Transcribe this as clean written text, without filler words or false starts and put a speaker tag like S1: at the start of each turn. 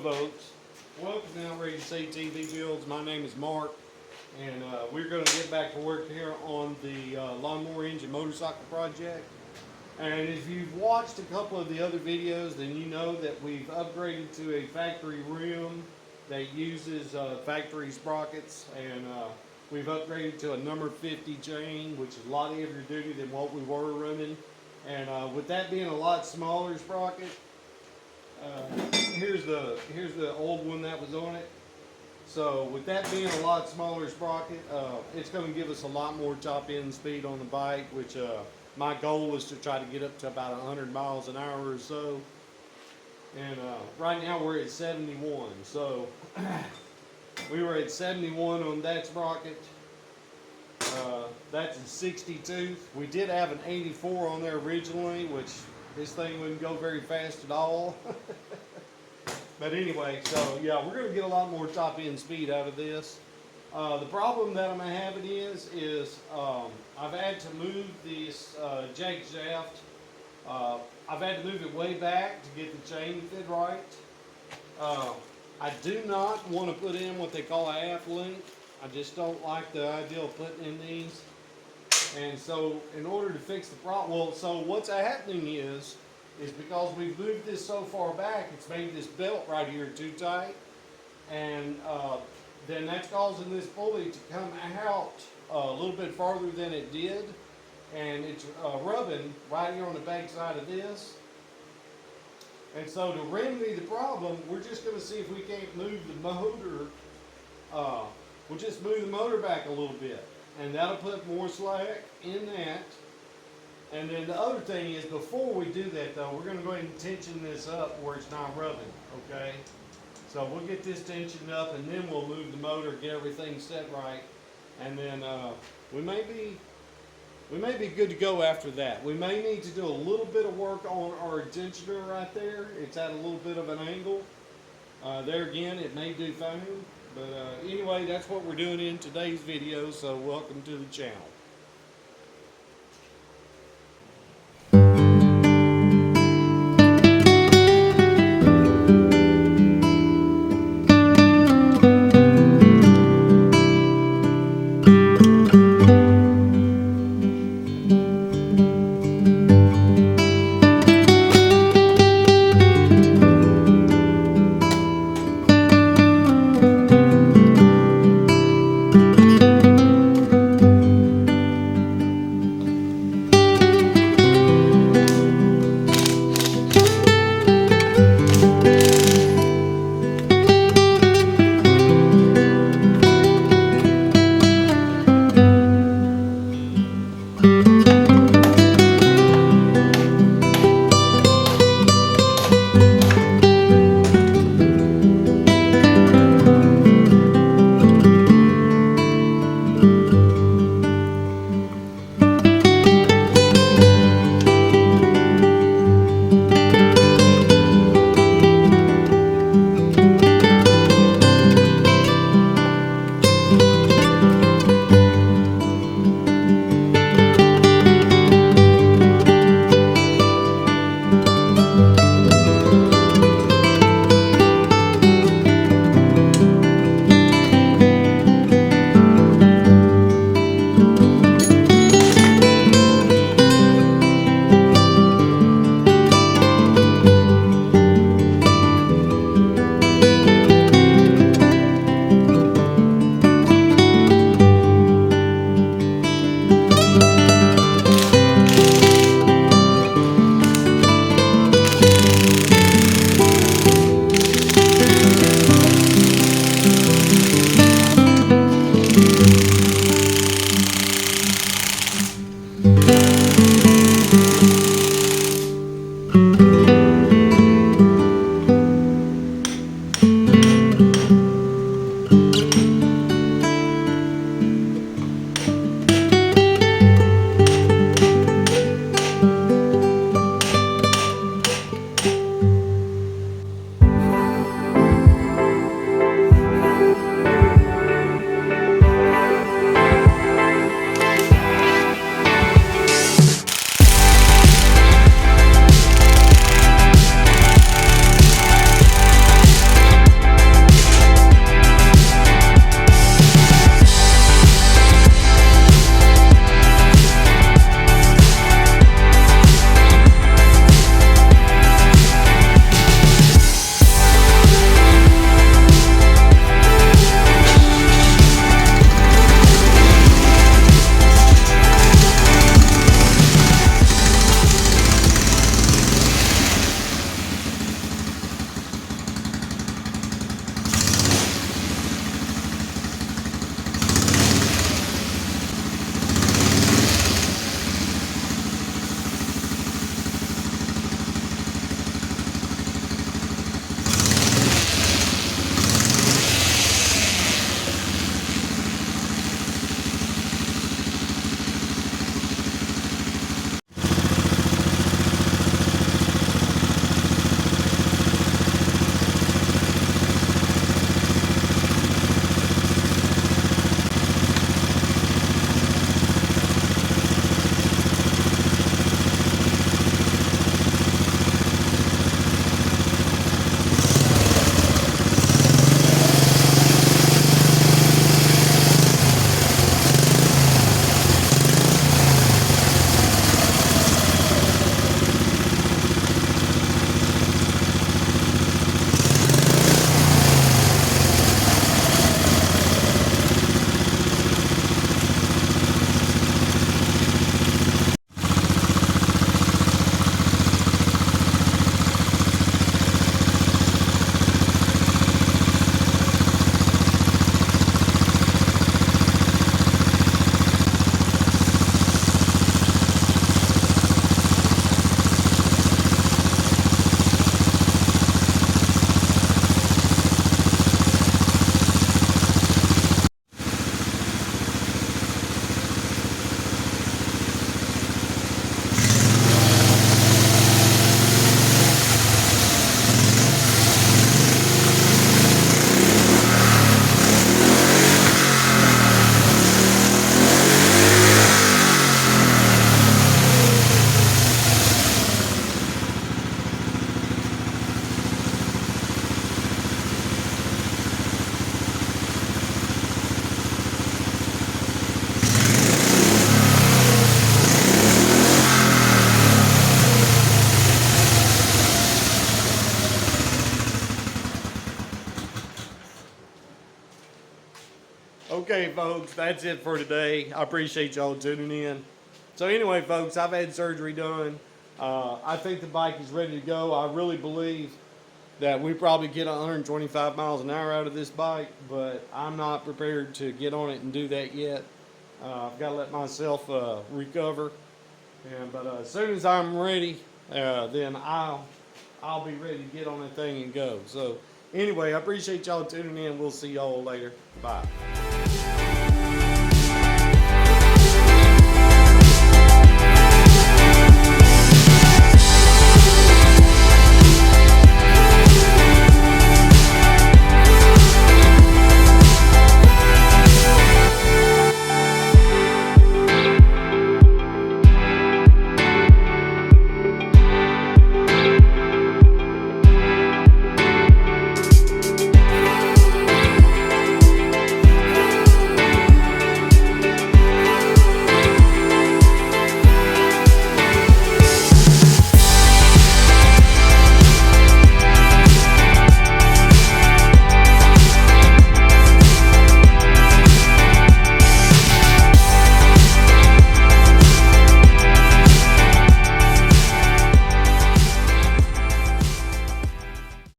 S1: folks. Welcome to Outrage TV Builds. My name is Mark, and we're going to get back to work here on the lawnmower engine motorcycle project. And if you've watched a couple of the other videos, then you know that we've upgraded to a factory rim that uses factory sprockets, and we've upgraded to a number 50 chain, which is a lot heavier duty than what we were running. And with that being a lot smaller sprocket, here's the old one that was on it. So with that being a lot smaller sprocket, it's going to give us a lot more top end speed on the bike, which my goal was to try to get up to about 100 miles an hour or so. And right now we're at 71. So we were at 71 on that sprocket. That's a 62. We did have an 84 on there originally, which this thing wouldn't go very fast at all. But anyway, so yeah, we're going to get a lot more top end speed out of this. The problem that I'm going to have it is I've had to move this jack shaft. I've had to move it way back to get the chain to fit right. I do not want to put in what they call a half link. I just don't like the idea of putting in these. And so in order to fix the problem, well, so what's happening is because we've moved this so far back, it's made this belt right here too tight. And then that's causing this pulley to come out a little bit farther than it did. And it's rubbing right here on the back side of this. And so to remedy the problem, we're just going to see if we can't move the motor. We'll just move the motor back a little bit, and that'll put more slack in that. And then the other thing is, before we do that though, we're going to go ahead and tension this up where it's not rubbing, okay? So we'll get this tensioned up, and then we'll move the motor, get everything set right, and then we may be good to go after that. We may need to do a little bit of work on our tensioner right there. It's at a little bit of an angle. There again, it may do fine. But anyway, that's what we're doing in today's video, so welcome to the channel. Okay, folks, that's it for today. I appreciate y'all tuning in. So anyway, folks, I've had surgery done. I think the bike is ready to go. I really believe that we probably get 125 miles an hour out of this bike, but I'm not prepared to get on it and do that yet. I've got to let myself recover. But as soon as I'm ready, then I'll be ready to get on that thing and go. So anyway, I appreciate y'all tuning in. We'll see y'all later. Bye.